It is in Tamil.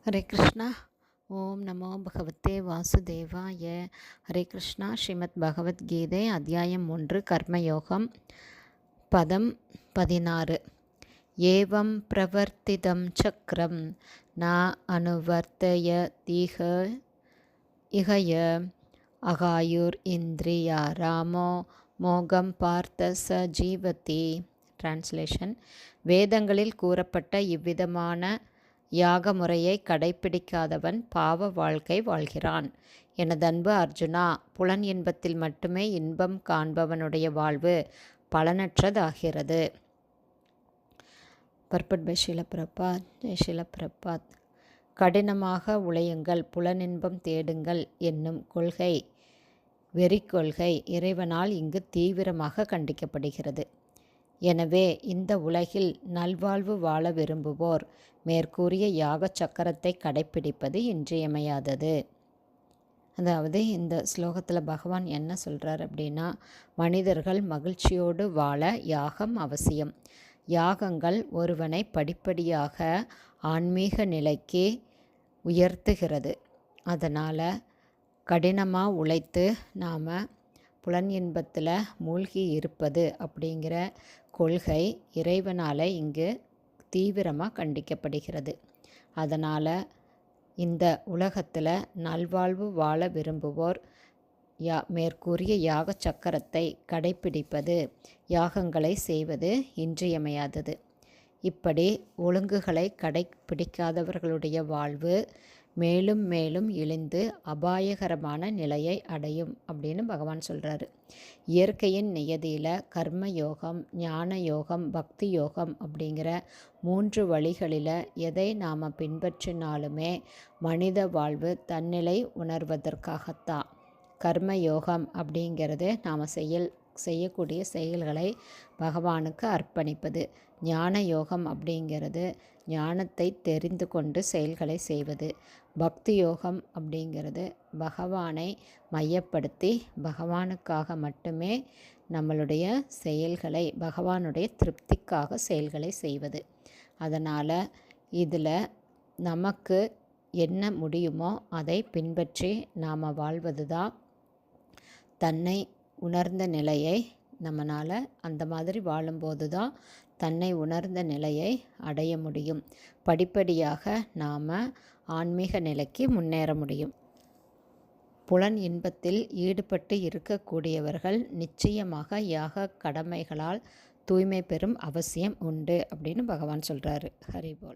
ஹரே கிருஷ்ணா. ஓம் நமோ பகவத்தே வாசுதேவாய. ஹரே கிருஷ்ணா. ஸ்ரீமத் பகவத்கீதை அத்தியாயம் 1 கர்மயோகம். பதம் 16. ஏவம் பிரவர்த்திதம் சக்ரம் ந அனுவர்த்தயதீஹ இஹய அகாயுர் இந்திரியா ராமோ மோகம் பார்த்த ச ஜீவதி. டிரான்ஸ்லேஷன். வேதங்களில் கூறப்பட்ட இவ்விதமான யாக முறையை கடைப்பிடிக்காதவன் பாவ வாழ்க்கை வாழ்கிறான். எனதன்பு அர்ஜுனா, புலன் இன்பத்தில் மட்டுமே இன்பம் காண்பவனுடைய வாழ்வு பலனற்றதாகிறது. பர்பட் பை ஷீல பிரபாத். ஜெய் ஷீல பிரபாத். கடினமாக உழையுங்கள், புலனின்பம் தேடுங்கள் என்னும் கொள்கை, வெறிக்கொள்கை இறைவனால் இங்கு தீவிரமாக கண்டிக்கப்படுகிறது. எனவே இந்த உலகில் நல்வாழ்வு வாழ விரும்புவோர் மேற்கூறிய யாக சக்கரத்தை கடைப்பிடிப்பது இன்றியமையாதது. அதாவது இந்த ஸ்லோகத்தில் பகவான் என்ன சொல்கிறார் அப்படின்னா, மனிதர்கள் மகிழ்ச்சியோடு வாழ யாகம் அவசியம். யாகங்கள் ஒருவனை படிப்படியாக ஆன்மீக நிலைக்கு உயர்த்துகிறது. அதனால் கடினமாக உழைத்து நாம் புலன் இன்பத்தில் மூழ்கி இருப்பது அப்படிங்கிற கொள்கை இறைவனால் இங்கு தீவிரமாக கண்டிக்கப்படுகிறது. அதனால் இந்த உலகத்தில் நல்வாழ்வு வாழ விரும்புவோர் மேற்கூறிய யாக சக்கரத்தை கடைப்பிடிப்பது, யாகங்களை செய்வது இன்றியமையாதது. இப்படி ஒழுங்குகளை கடைப்பிடிக்காதவர்களுடைய வாழ்வு மேலும் மேலும் இழிந்து அபாயகரமான நிலையை அடையும் அப்படின்னு பகவான் சொல்கிறாரு. இயற்கையின் நியதியில் கர்ம யோகம், ஞான யோகம், பக்தி யோகம் அப்படிங்கிற 3 வழிகளில் எதை நாம் பின்பற்றினாலுமே மனித வாழ்வு தன்னிலை உணர்வதற்காகத்தான். கர்ம யோகம் அப்படிங்கிறது நாம் செய்யக்கூடிய செயல்களை பகவானுக்கு அர்ப்பணிப்பது. ஞான யோகம் அப்படிங்கிறது ஞானத்தை தெரிந்து கொண்டு செயல்களை செய்வது. பக்தி யோகம் அப்படிங்கிறது பகவானை மையப்படுத்தி பகவானுக்காக மட்டுமே நம்மளுடைய செயல்களை, பகவானுடைய திருப்திக்காக செயல்களை செய்வது. அதனால் இதில் நமக்கு என்ன முடியுமோ அதை பின்பற்றி நாம் வாழ்வது தான் தன்னை உணர்ந்த நிலையை நம்மளால், அந்த மாதிரி வாழும்போது தான் தன்னை உணர்ந்த நிலையை அடைய முடியும். படிப்படியாக நாம் ஆன்மீக நிலைக்கு முன்னேற முடியும். புலன் இன்பத்தில் ஈடுபட்டு இருக்கக்கூடியவர்கள் நிச்சயமாக யாக கடமைகளால் தூய்மை பெறும் அவசியம் உண்டு அப்படின்னு பகவான் சொல்கிறாரு. ஹரி போல்.